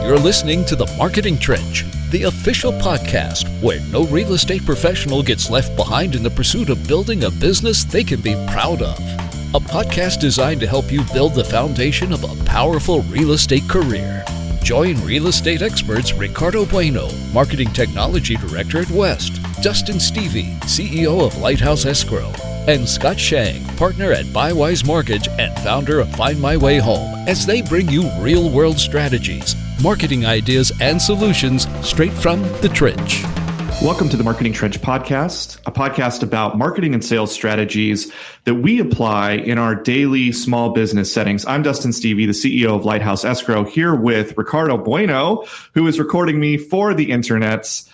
You're listening to The Marketing Trench, the official podcast where no real estate professional gets left behind in the pursuit of building a business they can be proud of. A podcast designed to help you build the foundation of a powerful real estate career. Join real estate experts Ricardo Bueno, Marketing Technology Director at West, Dustin Stevie, CEO of Lighthouse Escrow, and Scott Shang, partner at Bywise Mortgage and founder of Find My Way Home, as they bring you real-world strategies, marketing ideas, and solutions straight from the trench. Welcome to the Marketing Trench podcast, a podcast about marketing and sales strategies that we apply in our daily small business settings. I'm Dustin Stevie, the CEO of Lighthouse Escrow, here with Ricardo Bueno, who is recording me for the internets.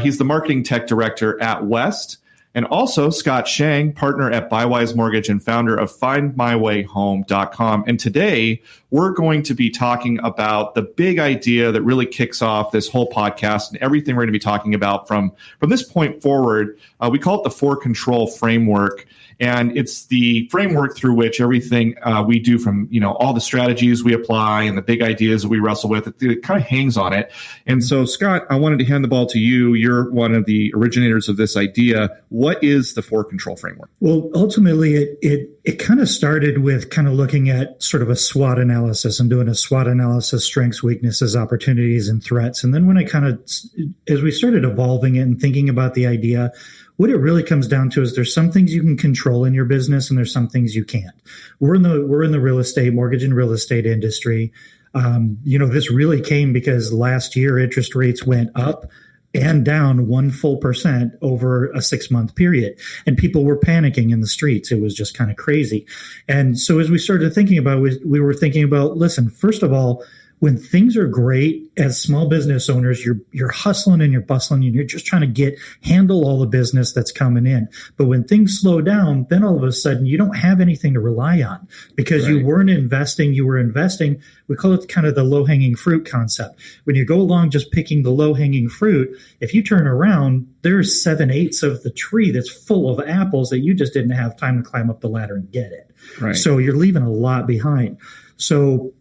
He's the Marketing Tech Director at West. And also Scott Shang, partner at Bywise Mortgage and founder of FindMyWayHome.com. And today we're going to be talking about the big idea that really kicks off this whole podcast and everything we're going to be talking about from this point forward. We call it the 4Control framework. And it's the framework through which everything we do, from all the strategies we apply and the big ideas that we wrestle with, it kind of hangs on it. And so, Scott, I wanted to hand the ball to you. You're one of the originators of this idea. What is the 4Control framework? Well, ultimately, it kind of started with kind of looking at sort of a SWOT analysis and doing a SWOT analysis: strengths, weaknesses, opportunities, and threats. And then when as we started evolving it and thinking about the idea, what it really comes down to is there's some things you can control in your business and there's some things you can't. We're in the real estate, mortgage and real estate industry. This really came because last year interest rates went up and down 1 full percent over a 6-month period. And people were panicking in the streets. It was just kind of crazy. And so as we started thinking about it, we were thinking about, listen, first of all, when things are great, as small business owners, you're hustling and you're bustling and you're just trying to handle all the business that's coming in. But when things slow down, then all of a sudden you don't have anything to rely on because you weren't investing. You were investing. We call it kind of the low-hanging fruit concept. When you go along just picking the low-hanging fruit, if you turn around, there's 7/8 of the tree that's full of apples that you just didn't have time to climb up the ladder and get it. Right. So you're leaving a lot behind. So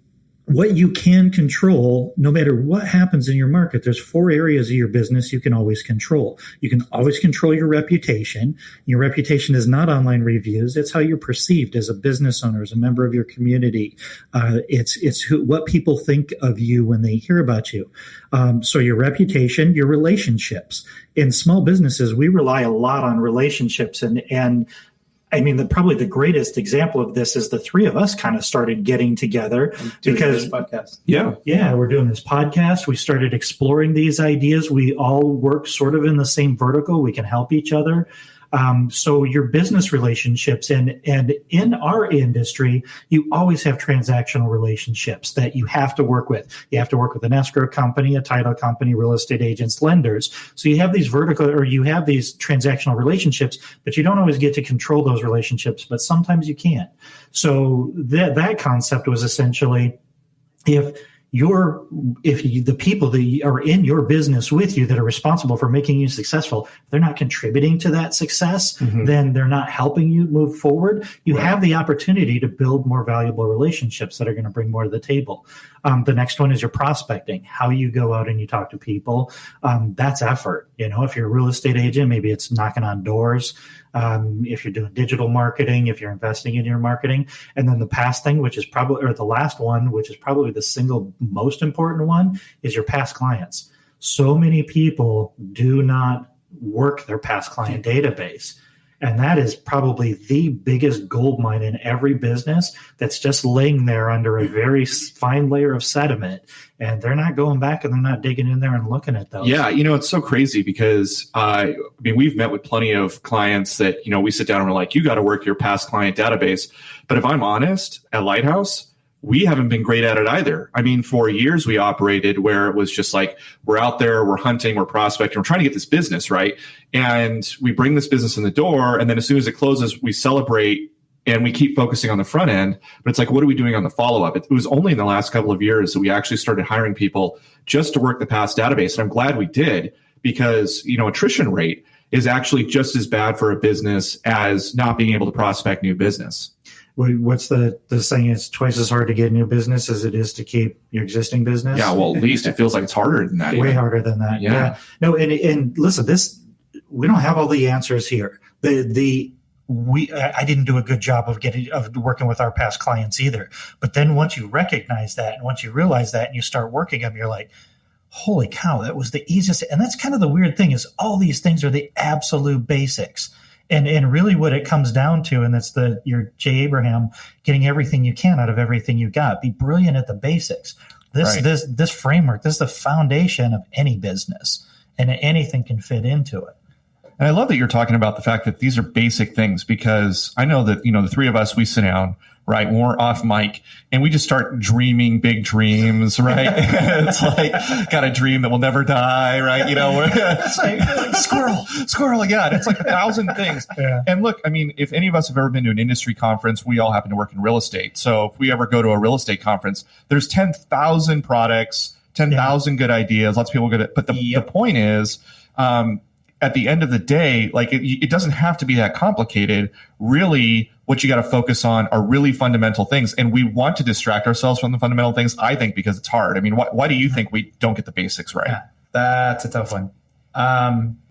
what you can control, no matter what happens in your market, there's 4 areas of your business you can always control. You can always control your reputation. Your reputation is not online reviews. It's how you're perceived as a business owner, as a member of your community. It's what people think of you when they hear about you. So your reputation, your relationships. In small businesses, we rely a lot on relationships, and I mean, probably the greatest example of this is the 3 of us kind of started getting together because this podcast. Yeah, we're doing this podcast. We started exploring these ideas. We all work sort of in the same vertical. We can help each other. So your business relationships and in our industry, you always have transactional relationships that you have to work with. You have to work with an escrow company, a title company, real estate agents, lenders. So you have these these transactional relationships, but you don't always get to control those relationships, but sometimes you can. So that concept was essentially if the people that are in your business with you that are responsible for making you successful, they're not contributing to that success, then they're not helping you move forward. You have the opportunity to build more valuable relationships that are going to bring more to the table. The next one is your prospecting, how you go out and you talk to people. That's effort. If you're a real estate agent, maybe it's knocking on doors. If you're doing digital marketing, if you're investing in your marketing. And then the past thing, the last one, which is probably the single most important one, is your past clients. So many people do not work their past client database. And that is probably the biggest gold mine in every business that's just laying there under a very fine layer of sediment. And they're not going back and they're not digging in there and looking at those. Yeah, it's so crazy because, we've met with plenty of clients that, we sit down and we're like, you got to work your past client database. But if I'm honest, at Lighthouse, we haven't been great at it either. I mean, for years we operated where it was just like, we're out there, we're hunting, we're prospecting, we're trying to get this business, right? And we bring this business in the door, and then as soon as it closes, we celebrate and we keep focusing on the front end. But it's like, what are we doing on the follow-up? It was only in the last couple of years that we actually started hiring people just to work the past database. And I'm glad we did because, attrition rate is actually just as bad for a business as not being able to prospect new business. what's the saying? It's twice as hard to get new business as it is to keep your existing business. Yeah, well, at least it feels like it's harder than that. Way harder than that. Yeah. No, and listen, we don't have all the answers here. I didn't do a good job of working with our past clients either. But then once you recognize that, and once you realize that, and you start working them, you're like, holy cow, that was the easiest. And that's kind of the weird thing, is all these things are the absolute basics. And really what it comes down to, and that's your Jay Abraham, getting everything you can out of everything you got. Be brilliant at the basics. This framework, this is the foundation of any business, and anything can fit into it. And I love that you're talking about the fact that these are basic things, because I know that, the three of us, we sit down, right, when we're off mic, and we just start dreaming big dreams, right? It's like, got a dream that will never die, right? It's like squirrel, yeah. It's like 1,000 things. Yeah. And look, I mean, if any of us have ever been to an industry conference, we all happen to work in real estate. So if we ever go to a real estate conference, there's 10,000 products, 10,000 good ideas, lots of people get it. But the point is, at the end of the day, like it doesn't have to be that complicated. Really, what you got to focus on are really fundamental things. And we want to distract ourselves from the fundamental things, I think, because it's hard. I mean, why do you think we don't get the basics right? Yeah, that's a tough one.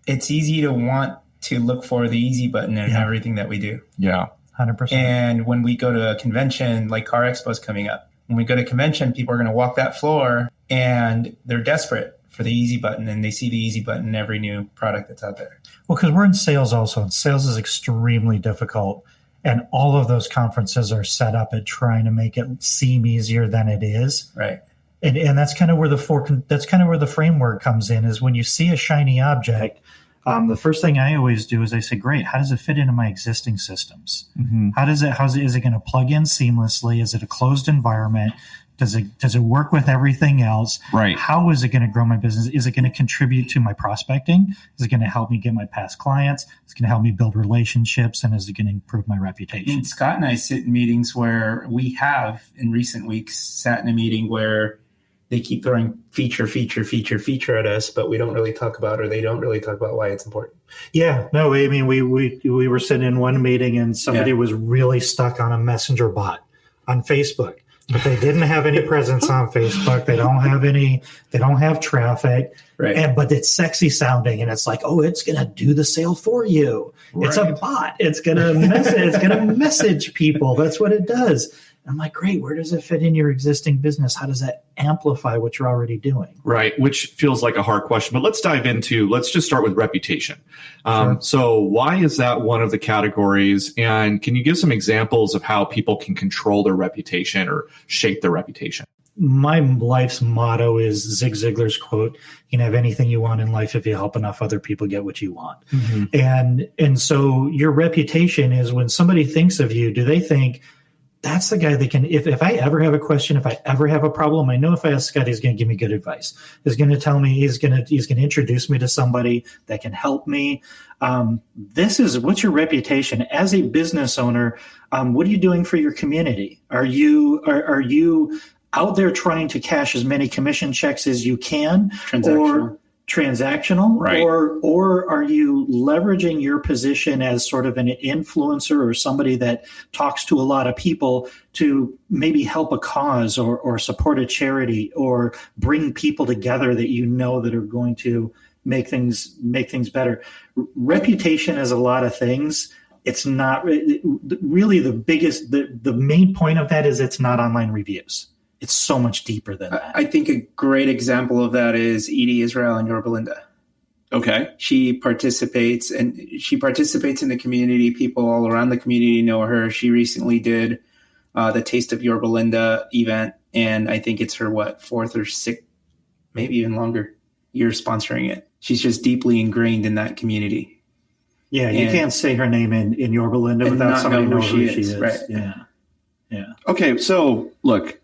It's easy to want to look for the easy button in everything that we do. Yeah, 100%. And when we go to a convention, like Car Expo is coming up, when we go to convention, people are going to walk that floor and they're desperate for the easy button, and they see the easy button in every new product that's out there. Well, because we're in sales also, and sales is extremely difficult. And all of those conferences are set up at trying to make it seem easier than it is. Right. And that's kind of where the framework comes in, is when you see a shiny object, the first thing I always do is I say, great, how does it fit into my existing systems? Mm-hmm. Is it going to plug in seamlessly? Is it a closed environment? Does it work with everything else? Right. How is it going to grow my business? Is it going to contribute to my prospecting? Is it going to help me get my past clients? Is it going to help me build relationships? And is it going to improve my reputation? And Scott and I sit in meetings where we have, in recent weeks, sat in a meeting where they keep throwing feature at us, but we don't really talk about, or they don't really talk about why it's important. Yeah. No, I mean, we were sitting in one meeting and somebody was really stuck on a messenger bot on Facebook. But they didn't have any presence on Facebook. They don't have traffic. Right. But it's sexy sounding, and it's like, oh, it's going to do the sale for you. Right. It's a bot. It's going to message people. That's what it does. And I'm like, great. Where does it fit in your existing business? How does that amplify what you're already doing? Right. Which feels like a hard question, but let's just start with reputation. Sure. So why is that one of the categories? And can you give some examples of how people can control their reputation or shape their reputation? My life's motto is Zig Ziglar's quote, you can have anything you want in life if you help enough other people get what you want. Mm-hmm. And so your reputation is, when somebody thinks of you, do they think, that's the guy that can, if I ever have a question, if I ever have a problem, I know if I ask Scott, he's going to give me good advice. He's going to tell me, he's going to introduce me to somebody that can help me. What's your reputation as a business owner? What are you doing for your community? Are you out there trying to cash as many commission checks as you can? Transactional, right? Or are you leveraging your position as sort of an influencer or somebody that talks to a lot of people to maybe help a cause or support a charity or bring people together that that are going to make things better? Reputation is a lot of things. It's not really the main point of that is it's not online reviews. It's so much deeper than that. I think a great example of that is Edie Israel and Yorba Linda. Okay. She participates in the community. People all around the community know her. She recently did the Taste of Yorba Linda event, and I think it's her, fourth or sixth, maybe even longer year sponsoring it. She's just deeply ingrained in that community. Yeah, you can't say her name in Yorba Linda without somebody knowing who she is. Right. Yeah. Okay, so look,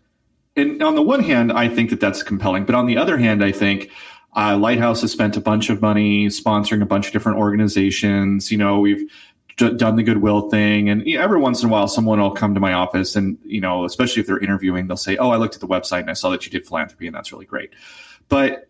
and on the one hand, I think that's compelling. But on the other hand, I think Lighthouse has spent a bunch of money sponsoring a bunch of different organizations. We've done the Goodwill thing. And every once in a while, someone will come to my office and, especially if they're interviewing, they'll say, oh, I looked at the website and I saw that you did philanthropy, and that's really great. But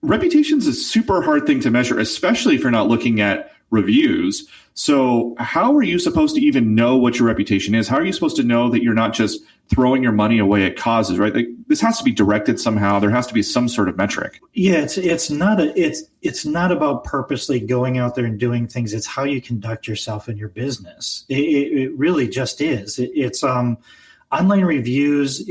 reputation's a super hard thing to measure, especially if you're not looking at reviews. So how are you supposed to even know what your reputation is? How are you supposed to know that you're not just throwing your money away at causes, right? Like, this has to be directed somehow. There has to be some sort of metric. Yeah, it's not about purposely going out there and doing things. It's how you conduct yourself in your business. It really just is. It's online reviews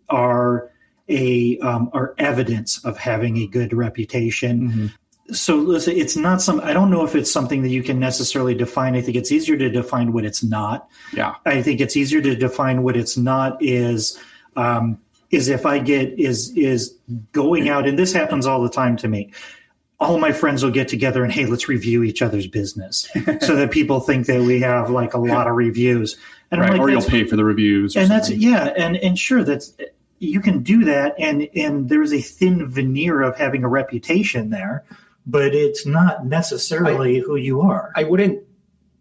are evidence of having a good reputation. Mm-hmm. So listen, it's not I don't know if it's something that you can necessarily define. I think it's easier to define what it's not. Yeah. I think it's easier to define what it's not is if I is going out, and this happens all the time to me. All of my friends will get together and, hey, let's review each other's business so that people think that we have like a lot of reviews. And right. I'm like, or you'll pay for the reviews. And that's, yeah. And sure, you can do that. And there's a thin veneer of having a reputation there, but it's not necessarily who you are. I wouldn't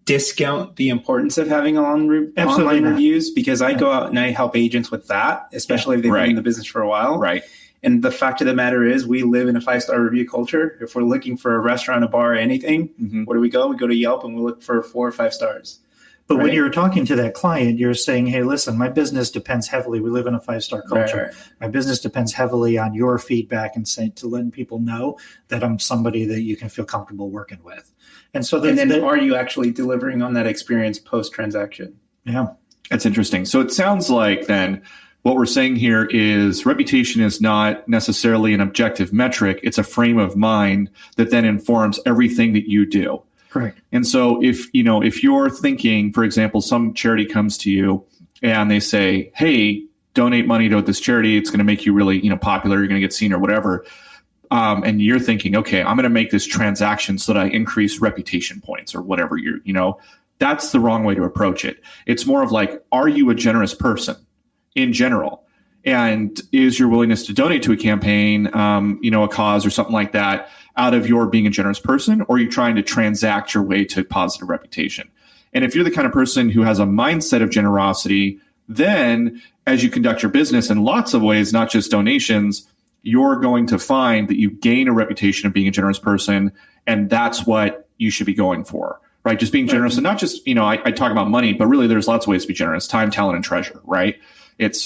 discount the importance of having online reviews, because I go out and I help agents with that, especially if they've been in the business for a while. Right. And the fact of the matter is, we live in a 5-star review culture. If we're looking for a restaurant, a bar, anything, where do we go? We go to Yelp and we look for 4 or 5 stars. But when you're talking to that client, you're saying, hey, listen, my business depends heavily. We live in a 5-star culture. Right. My business depends heavily on your feedback and to letting people know that I'm somebody that you can feel comfortable working with. And so are you actually delivering on that experience post-transaction? Yeah. That's interesting. So it sounds like then what we're saying here is reputation is not necessarily an objective metric. It's a frame of mind that then informs everything that you do. Correct. And so if you're thinking, for example, some charity comes to you and they say, hey, donate money to this charity, it's going to make you really, popular, you're going to get seen or whatever. And you're thinking, okay, I'm going to make this transaction so that I increase reputation points or whatever that's the wrong way to approach it. It's more of like, are you a generous person in general? And is your willingness to donate to a campaign, a cause or something like that, out of your being a generous person, or are you trying to transact your way to positive reputation? And if you're the kind of person who has a mindset of generosity, then as you conduct your business in lots of ways, not just donations, you're going to find that you gain a reputation of being a generous person, and that's what you should be going for, right? Just being generous, and not just, I talk about money, but really there's lots of ways to be generous: time, talent, and treasure, right?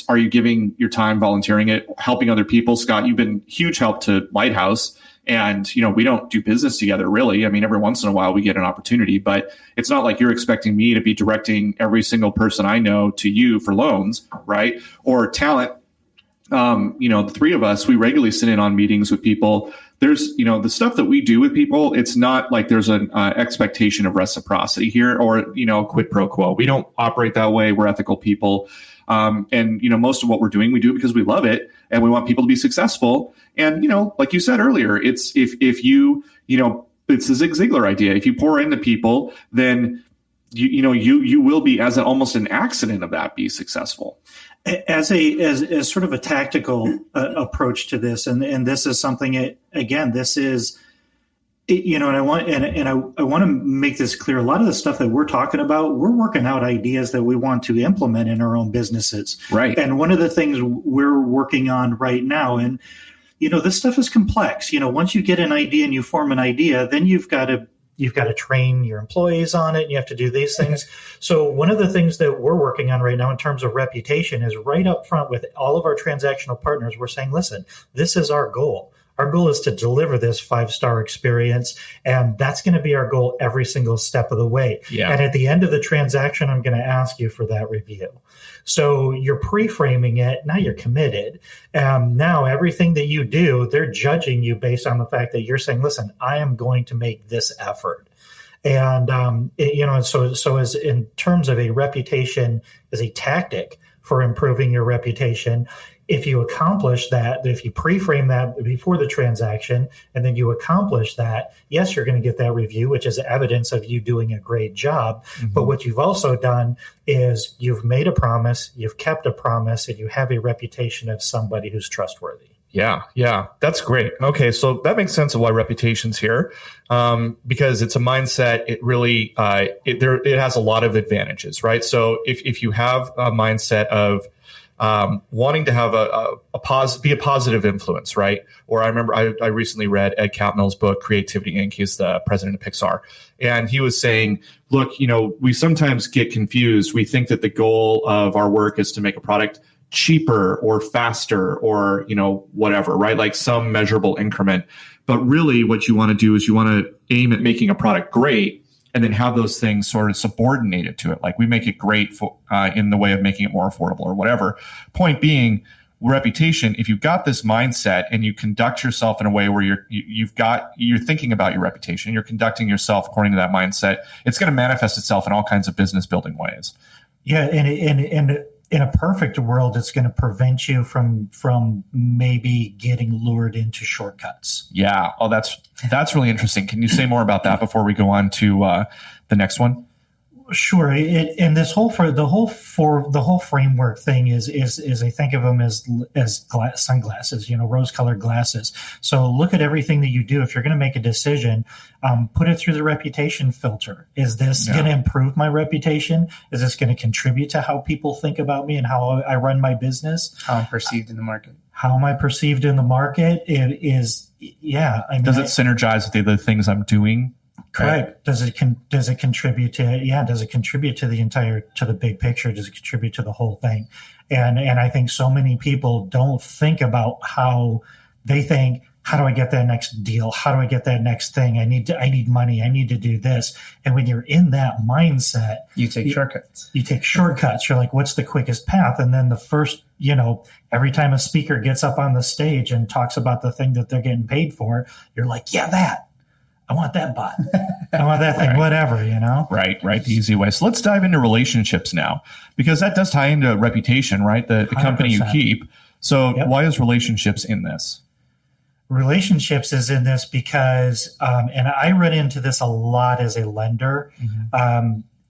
Are you giving your time, volunteering it, helping other people? Scott, you've been huge help to Lighthouse. And, we don't do business together, really. I mean, every once in a while we get an opportunity, but it's not like you're expecting me to be directing every single person I know to you for loans, right? Or talent. The three of us, we regularly sit in on meetings with people. There's, the stuff that we do with people, it's not like there's an expectation of reciprocity here or, quid pro quo. We don't operate that way. We're ethical people. And most of what we're doing, we do it because we love it and we want people to be successful. And, like you said earlier, it's if you, it's the Zig Ziglar idea. If you pour into people, then, you will be, as almost an accident of that, be successful. As sort of a tactical approach to this. And this is something, again, this is, and I want to make this clear. A lot of the stuff that we're talking about, we're working out ideas that we want to implement in our own businesses. Right. And one of the things we're working on right now, and, this stuff is complex. Once you get an idea and you form an idea, then you've got to train your employees on it. And you have to do these things. So one of the things that we're working on right now in terms of reputation is right up front with all of our transactional partners. We're saying, listen, this is our goal. Our goal is to deliver this 5-star experience, and that's going to be our goal every single step of the way. Yeah. And at the end of the transaction, I'm going to ask you for that review. So you're pre-framing it. Now you're committed. Now everything that you do, they're judging you based on the fact that you're saying, listen, I am going to make this effort. And, so as in terms of a reputation as a tactic for improving your reputation, if you accomplish that, if you pre-frame that before the transaction, and then you accomplish that, yes, you're going to get that review, which is evidence of you doing a great job. Mm-hmm. But what you've also done is you've made a promise, you've kept a promise, and you have a reputation of somebody who's trustworthy. Yeah, that's great. Okay, so that makes sense of why reputation's here, because it's a mindset. It really it has a lot of advantages, right? So if you have a mindset of wanting to have be a positive influence, right? Or I remember I recently read Ed Catmull's book, Creativity Inc. He's the president of Pixar. And he was saying, look, we sometimes get confused. We think that the goal of our work is to make a product cheaper or faster or, whatever, right? Like some measurable increment. But really what you want to do is you want to aim at making a product great and then have those things sort of subordinated to it. Like we make it great for, in the way of making it more affordable or whatever. Point being, reputation, if you've got this mindset and you conduct yourself in a way where you're thinking about your reputation, you're conducting yourself according to that mindset, it's going to manifest itself in all kinds of business building ways. Yeah. And in a perfect world, it's going to prevent you from maybe getting lured into shortcuts. Yeah. Oh, that's really interesting. Can you say more about that before we go on to the next one? Sure. And this whole framework thing is I think of them as sunglasses, rose-colored glasses. So look at everything that you do. If you're going to make a decision, put it through the reputation filter. Is this going to improve my reputation? Is this going to contribute to how people think about me and how I run my business? How I'm perceived in the market. How am I perceived in the market? It is, yeah. I mean, does it synergize with the other things I'm doing? Correct. Does it contribute to does it contribute to the big picture? Does it contribute to the whole thing? And I think so many people don't think about how they think, how do I get that next deal? How do I get that next thing? I need money. I need to do this. And when you're in that mindset, you take shortcuts. You take shortcuts. You're like, what's the quickest path? And then the first, every time a speaker gets up on the stage and talks about the thing that they're getting paid for, you're like, yeah, that. I want that bot. I want that thing, whatever, Right, the easy way. So let's dive into relationships now, because that does tie into reputation, right? The company you keep. So Why is relationships in this? Relationships is in this because, and I run into this a lot as a lender,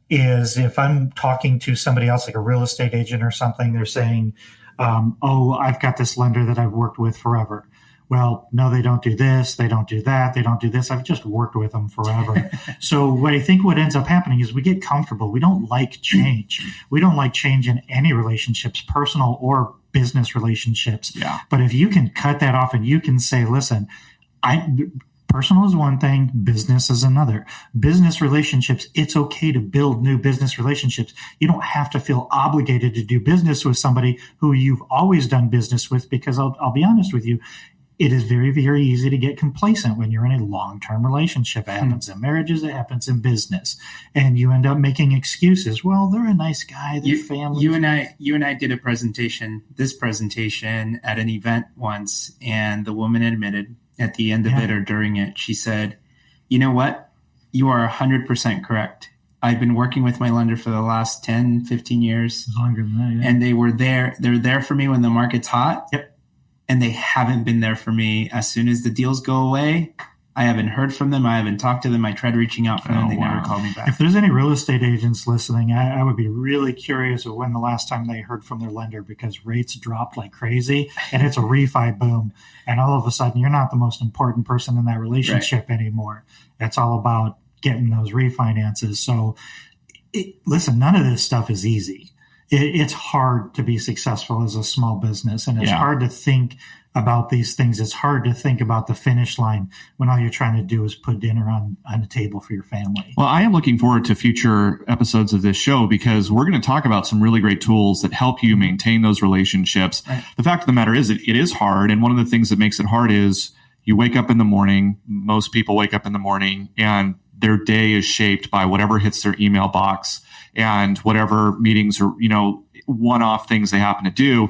is if I'm talking to somebody else, like a real estate agent or something, they're saying, I've got this lender that I've worked with forever. Well, no, they don't do this. They don't do that. They don't do this. I've just worked with them forever. So what ends up happening is we get comfortable. We don't like change. We don't like change in any relationships, personal or business relationships. Yeah. But if you can cut that off and you can say, listen, personal is one thing, business is another. Business relationships, it's okay to build new business relationships. You don't have to feel obligated to do business with somebody who you've always done business with, because I'll be honest with you, it is very, very easy to get complacent when you're in a long-term relationship. It happens in marriages, it happens in business. And you end up making excuses. Well, they're a nice guy, they're family. You and I did this presentation at an event once, and the woman admitted at the end of it or during it, she said, you know what? You are 100% correct. I've been working with my lender for the last 10, 15 years. Longer than that, yeah. And they're there for me when the market's hot. Yep. And they haven't been there for me as soon as the deals go away. I haven't heard from them. I haven't talked to them. I tried reaching out for them. They never called me back. If there's any real estate agents listening, I would be really curious of when the last time they heard from their lender, because rates dropped like crazy and it's a refi boom. And all of a sudden, you're not the most important person in that relationship anymore. It's all about getting those refinances. So listen, none of this stuff is easy. It's hard to be successful as a small business, and it's hard to think about these things. It's hard to think about the finish line when all you're trying to do is put dinner on the table for your family. Well, I am looking forward to future episodes of this show, because we're going to talk about some really great tools that help you maintain those relationships. Right. The fact of the matter is, it is hard. And one of the things that makes it hard is you wake up in the morning. Most people wake up in the morning and their day is shaped by whatever hits their email box and whatever meetings or, one-off things they happen to do.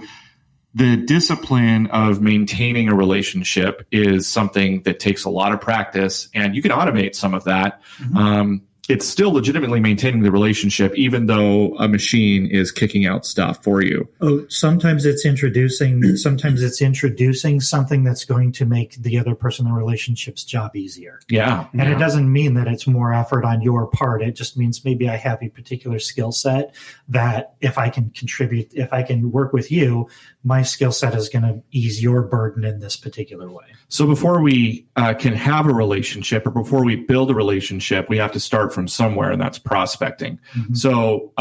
The discipline of maintaining a relationship is something that takes a lot of practice, and you can automate some of that. Mm-hmm. It's still legitimately maintaining the relationship, even though a machine is kicking out stuff for you. Oh, sometimes it's introducing something that's going to make the other person in the relationship's job easier. Yeah. And it doesn't mean that it's more effort on your part. It just means maybe I have a particular skill set that if I can contribute, if I can work with you, my skill set is going to ease your burden in this particular way. So before we can have a relationship, or before we build a relationship, we have to start from somewhere, and that's prospecting. So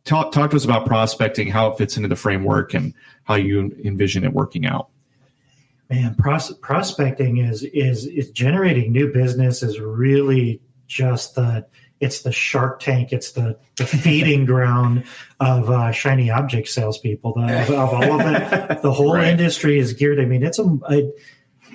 talk to us about prospecting, how it fits into the framework, and how you envision it working out. Man, prospecting is generating new business is really just it's the Shark Tank. It's the feeding ground of shiny object salespeople. Of all of it, the whole industry is geared. I mean,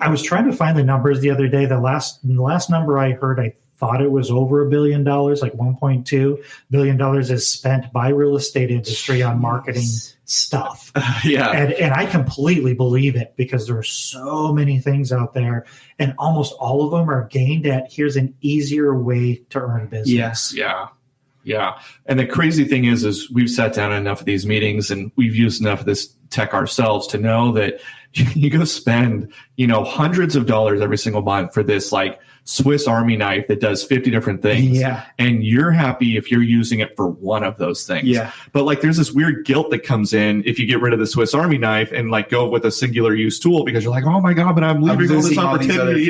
I was trying to find the numbers the other day. The last number I heard, I thought it was over $1 billion, like $1.2 billion is spent by real estate industry on marketing stuff. And I completely believe it, because there are so many things out there, and almost all of them are gained at here's an easier way to earn business. Yeah. And the crazy thing is we've sat down in enough of these meetings and we've used enough of this tech ourselves to know that you go spend, hundreds of dollars every single month for this like Swiss Army knife that does 50 different things. Yeah. And you're happy if you're using it for one of those things. Yeah. But like there's this weird guilt that comes in if you get rid of the Swiss Army knife and like go with a singular use tool, because you're like, oh my God, but I'm leaving all this opportunity.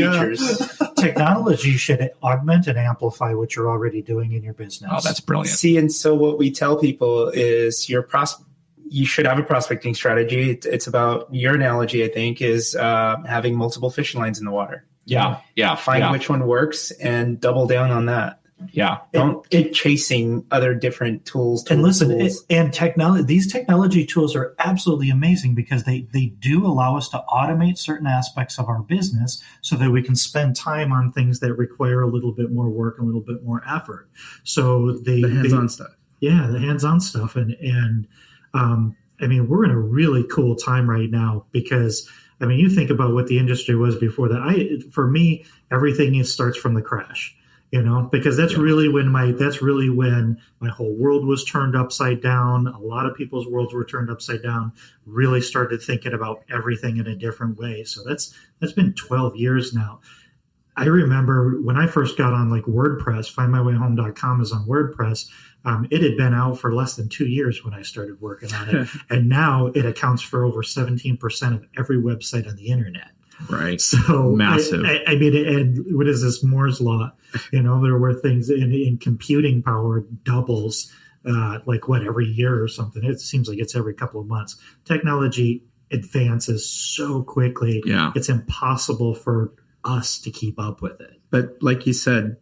Technology should augment and amplify what you're already doing in your business. Oh, that's brilliant. See, and so what we tell people is you should have a prospecting strategy. It's about, your analogy, I think, is having multiple fishing lines in the water. Find which one works and double down on that. Don't keep chasing other different tools. And listen, these technology tools are absolutely amazing, because they do allow us to automate certain aspects of our business so that we can spend time on things that require a little bit more work, a little bit more effort. So the hands-on stuff. Yeah, the hands-on stuff. And I mean, we're in a really cool time right now, because I mean, you think about what the industry was before that. For me, everything starts from the crash, because that's really when my whole world was turned upside down. A lot of people's worlds were turned upside down. Really started thinking about everything in a different way. So that's been 12 years now. I remember when I first got on like WordPress, findmywayhome.com is on WordPress. It had been out for less than 2 years when I started working on it. And now it accounts for over 17% of every website on the internet. Right. So massive. I mean, and what is this Moore's law? There were things in computing power doubles, every year or something. It seems like it's every couple of months. Technology advances so quickly. Yeah. It's impossible for us to keep up with it. But like you said,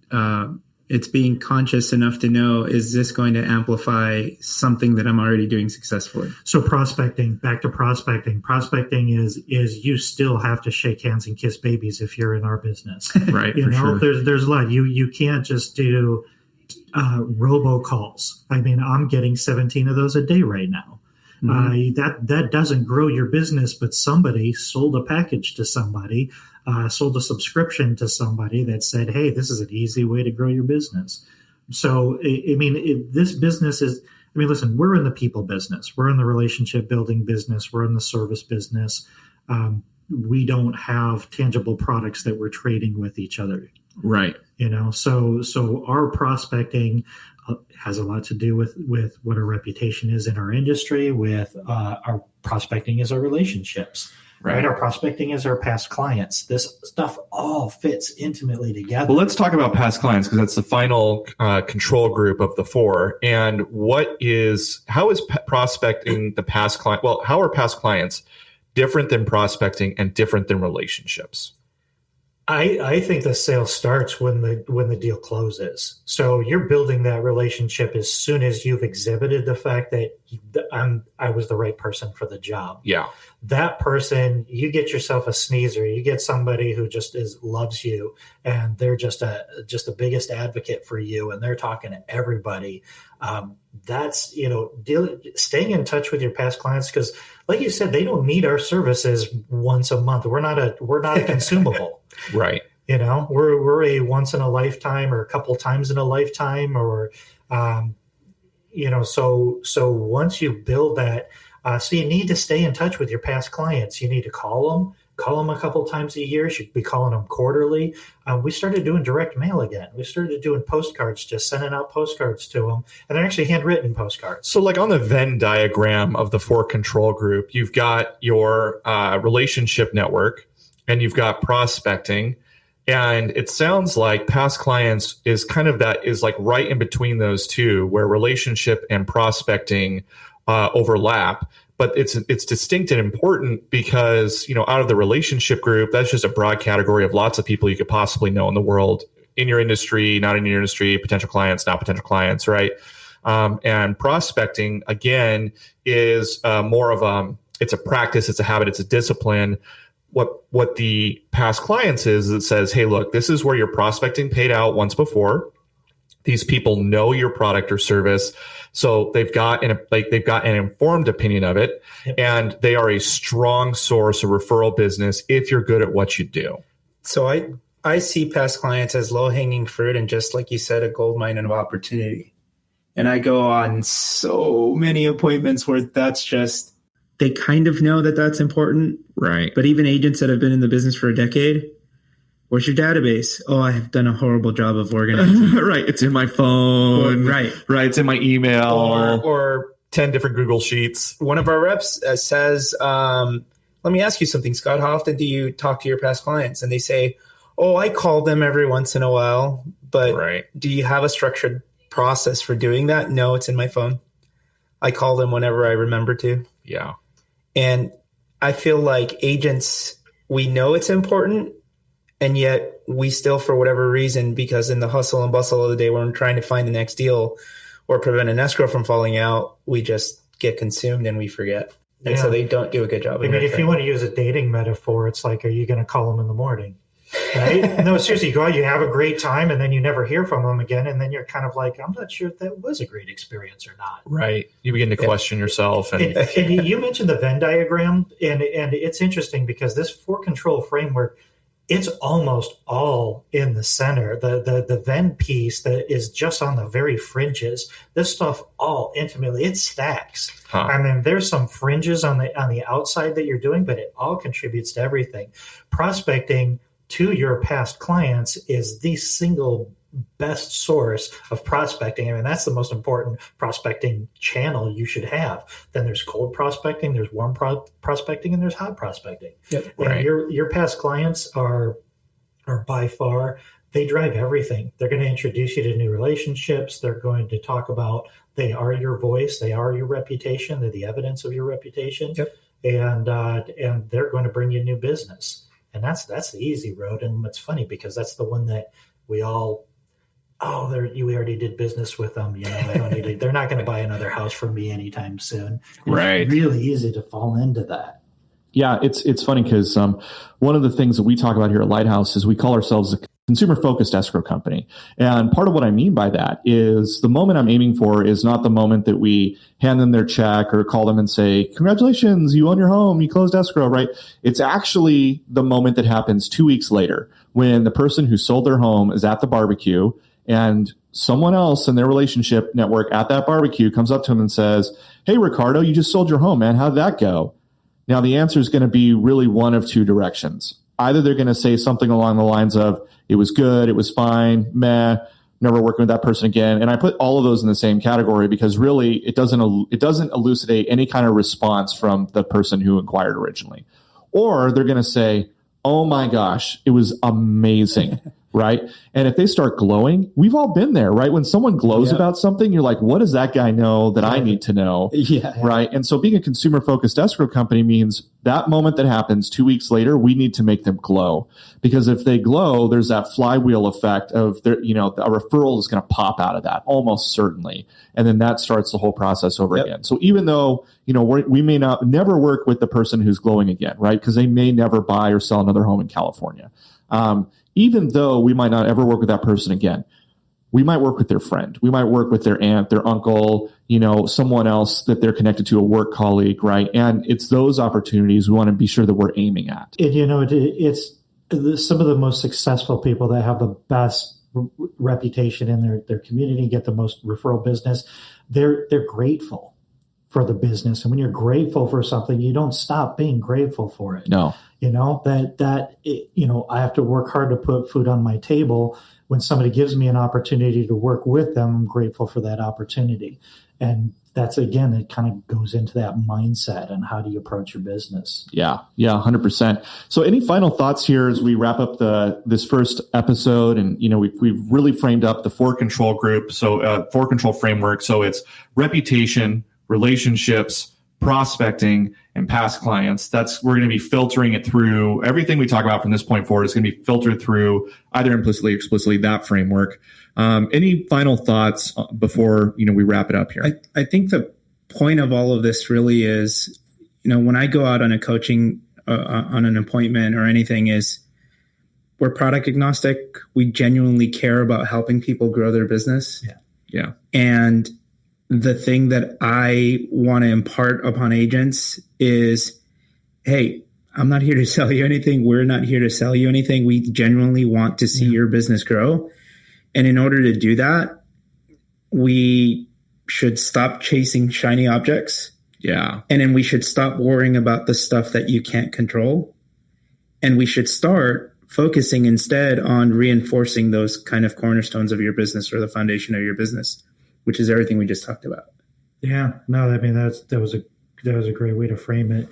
it's being conscious enough to know, is this going to amplify something that I'm already doing successfully? So back to prospecting. Prospecting is you still have to shake hands and kiss babies if you're in our business. Right. Sure. There's a lot. You can't just do robocalls. I mean, I'm getting 17 of those a day right now. That doesn't grow your business, but somebody sold a package to somebody, sold a subscription to somebody that said, hey, this is an easy way to grow your business. So, I mean, this business is, listen, we're in the people business. We're in the relationship building business. We're in the service business. We don't have tangible products that we're trading with each other. Right. So our prospecting has a lot to do with what our reputation is in our industry, with our prospecting is our relationships, right? Our prospecting is our past clients. This stuff all fits intimately together. Well, let's talk about past clients, because that's the final control group of the four. And how is prospecting the past client? Well, how are past clients different than prospecting and different than relationships? I think the sale starts when the deal closes. So you're building that relationship as soon as you've exhibited the fact that I was the right person for the job. Yeah. That person, you get yourself a sneezer. You get somebody who just loves you, and they're just the biggest advocate for you, and they're talking to everybody. That's staying in touch with your past clients, because, like you said, they don't need our services once a month. We're not a consumable. Right. We're a once in a lifetime or a couple times in a lifetime, or so once you build that, so you need to stay in touch with your past clients. You need to call them a couple times a year. You should be calling them quarterly. We started doing direct mail again. We started doing postcards, just sending out postcards to them, and they're actually handwritten postcards. So like on the Venn diagram of the four control group, you've got your relationship network, and you've got prospecting, And it sounds like past clients is kind of that is like right in between those two, where relationship and prospecting overlap. But it's distinct and important because, out of the relationship group, that's just a broad category of lots of people you could possibly know in the world, in your industry, not in your industry, potential clients, not potential clients, right? And prospecting, again, is more of it's a practice, it's a habit, it's a discipline. What the past clients is, it says, hey, look, this is where your prospecting paid out once before. These people know your product or service, so they've got an informed opinion of it, and they are a strong source of referral business if you're good at what you do. So I see past clients as low-hanging fruit and, just like you said, a gold mine of opportunity. And I go on so many appointments where that's just, they kind of know that that's important. Right. But even agents that have been in the business for a decade, where's your database? Oh, I have done a horrible job of organizing. Right. It's in my phone. Right. It's in my email. Or 10 different Google Sheets. One of our reps says, let me ask you something, Scott. How often do you talk to your past clients? And they say, oh, I call them every once in a while. But do you have a structured process for doing that? No, it's in my phone. I call them whenever I remember to. Yeah. And I feel like agents, we know it's important, and yet we still, for whatever reason, because in the hustle and bustle of the day when we're trying to find the next deal or prevent an escrow from falling out, we just get consumed and we forget. And so they don't do a good job. I mean, if you want to use a dating metaphor, it's like, are you going to call them in the morning? Right? No, seriously, you go out, you have a great time, and then you never hear from them again. And then you're kind of like, I'm not sure if that was a great experience or not. Right. You begin to question yourself. And you mentioned the Venn diagram, and it's interesting because this for control framework, it's almost all in the center. The Venn piece that is just on the very fringes. This stuff all intimately, it stacks. I mean, there's some fringes on the outside that you're doing, but it all contributes to everything. Prospecting to your past clients is the single best source of prospecting. I mean, that's the most important prospecting channel you should have. Then there's cold prospecting, there's warm prospecting, and there's hot prospecting. Yep. And your past clients are by far, they drive everything. They're going to introduce you to new relationships. They're going to talk about, they are your voice, they are your reputation, they're the evidence of your reputation. Yep. And they're going to bring you new business. And that's the easy road. And it's funny because that's the one that we all, we already did business with them. I don't need to, they're not going to buy another house from me anytime soon. Right. It's really easy to fall into that. Yeah, it's funny because one of the things that we talk about here at Lighthouse is we call ourselves a consumer-focused escrow company. And part of what I mean by that is the moment I'm aiming for is not the moment that we hand them their check or call them and say, congratulations, you own your home, you closed escrow, right? It's actually the moment that happens 2 weeks later when the person who sold their home is at the barbecue and someone else in their relationship network at that barbecue comes up to him and says, hey, Ricardo, you just sold your home, man. How'd that go? Now, the answer is going to be really one of two directions. Either they're going to say something along the lines of, it was good, it was fine, meh, never working with that person again. And I put all of those in the same category because really it doesn't elucidate any kind of response from the person who inquired originally. Or they're going to say, oh my gosh, it was amazing. Right. And if they start glowing, we've all been there, right? When someone glows about something, you're like, what does that guy know that I need to know? Right. And so being a consumer focused escrow company means that moment that happens 2 weeks later, we need to make them glow, because if they glow, there's that flywheel effect of a referral is going to pop out of that almost certainly. And then that starts the whole process over again. So even though, we may never work with the person who's glowing again, right? Because they may never buy or sell another home in California. Even though we might not ever work with that person again, we might work with their friend. We might work with their aunt, their uncle, someone else that they're connected to, a work colleague, right? And it's those opportunities we want to be sure that we're aiming at. It's some of the most successful people that have the best reputation in their community, get the most referral business. They're grateful for the business. And when you're grateful for something, you don't stop being grateful for it. No. I have to work hard to put food on my table. When somebody gives me an opportunity to work with them, I'm grateful for that opportunity. And that's, again, it kind of goes into that mindset and how do you approach your business. Yeah, 100%. So any final thoughts here as we wrap up this first episode? And, we've really framed up the 4 control group. So 4 control framework. So it's reputation, relationships, prospecting, and past clients. We're going to be filtering it through everything we talk about from this point forward is going to be filtered through either implicitly or explicitly that framework. Any final thoughts before, we wrap it up here? I think the point of all of this really is, when I go out on a coaching, on an appointment or anything, is we're product agnostic. We genuinely care about helping people grow their business. Yeah. And the thing that I want to impart upon agents is, hey, I'm not here to sell you anything. We're not here to sell you anything. We genuinely want to see your business grow. And in order to do that, we should stop chasing shiny objects. Yeah. And then we should stop worrying about the stuff that you can't control. And we should start focusing instead on reinforcing those kind of cornerstones of your business or the foundation of your business, which is everything we just talked about. Yeah, no, I mean, that was a great way to frame it.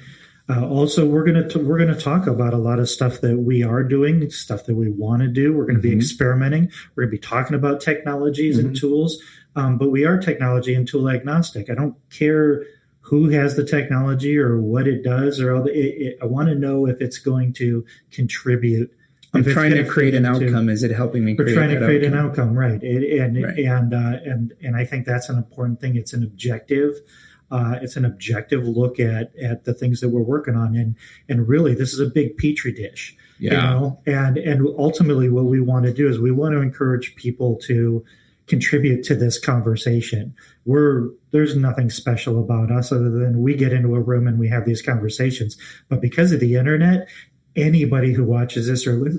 Also, we're gonna talk about a lot of stuff that we are doing, stuff that we want to do. We're going to be experimenting. We're going to be talking about technologies and tools, but we are technology and tool agnostic. I don't care who has the technology or what it does, or I want to know if it's going to contribute. I'm trying to create an outcome. Is it helping me? We're trying to create an outcome, right? Right. And I think that's an important thing. It's an objective. It's an objective look at the things that we're working on, and really, this is a big petri dish. Yeah. And ultimately, what we want to do is we want to encourage people to contribute to this conversation. There's nothing special about us other than we get into a room and we have these conversations. But because of the internet, anybody who watches this or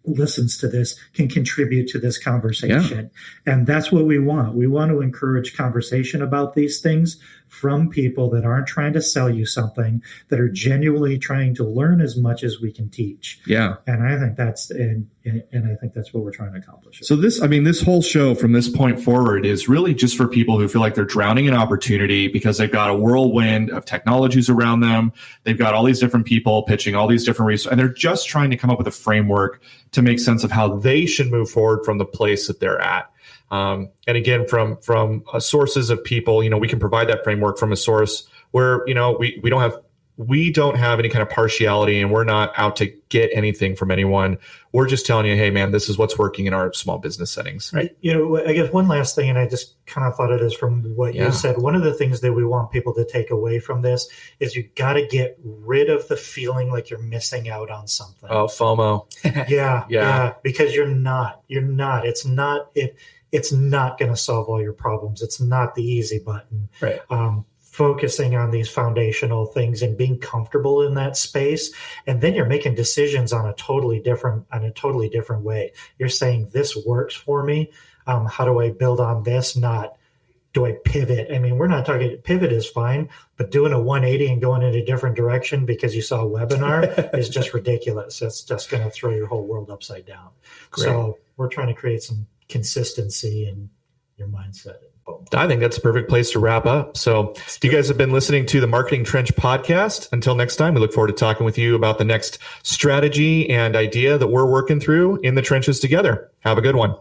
listens to this can contribute to this conversation. Yeah. And that's what we want. We want to encourage conversation about these things from people that aren't trying to sell you something, that are genuinely trying to learn as much as we can teach. Yeah. And I think that's what we're trying to accomplish. So this whole show from this point forward is really just for people who feel like they're drowning in opportunity because they've got a whirlwind of technologies around them. They've got all these different people pitching all these different resources, and they're just trying to come up with a framework to make sense of how they should move forward from the place that they're at. And again, from sources of people, we can provide that framework from a source where, we don't have any kind of partiality, and we're not out to get anything from anyone. We're just telling you, hey, man, this is what's working in our small business settings. Right. I guess one last thing, and I just kind of thought of this from what you said. One of the things that we want people to take away from this is you got to get rid of the feeling like you're missing out on something. Oh, FOMO. Yeah. Because you're not. It's not going to solve all your problems. It's not the easy button. Right. Focusing on these foundational things and being comfortable in that space. And then you're making decisions on a totally different way. You're saying, this works for me. How do I build on this? Not, do I pivot? I mean, we're not talking, pivot is fine, but doing a 180 and going in a different direction because you saw a webinar is just ridiculous. It's just going to throw your whole world upside down. Great. So we're trying to create some consistency in your mindset. I think that's a perfect place to wrap up. So you guys have been listening to the Marketing Trench podcast. Until next time, we look forward to talking with you about the next strategy and idea that we're working through in the trenches together. Have a good one.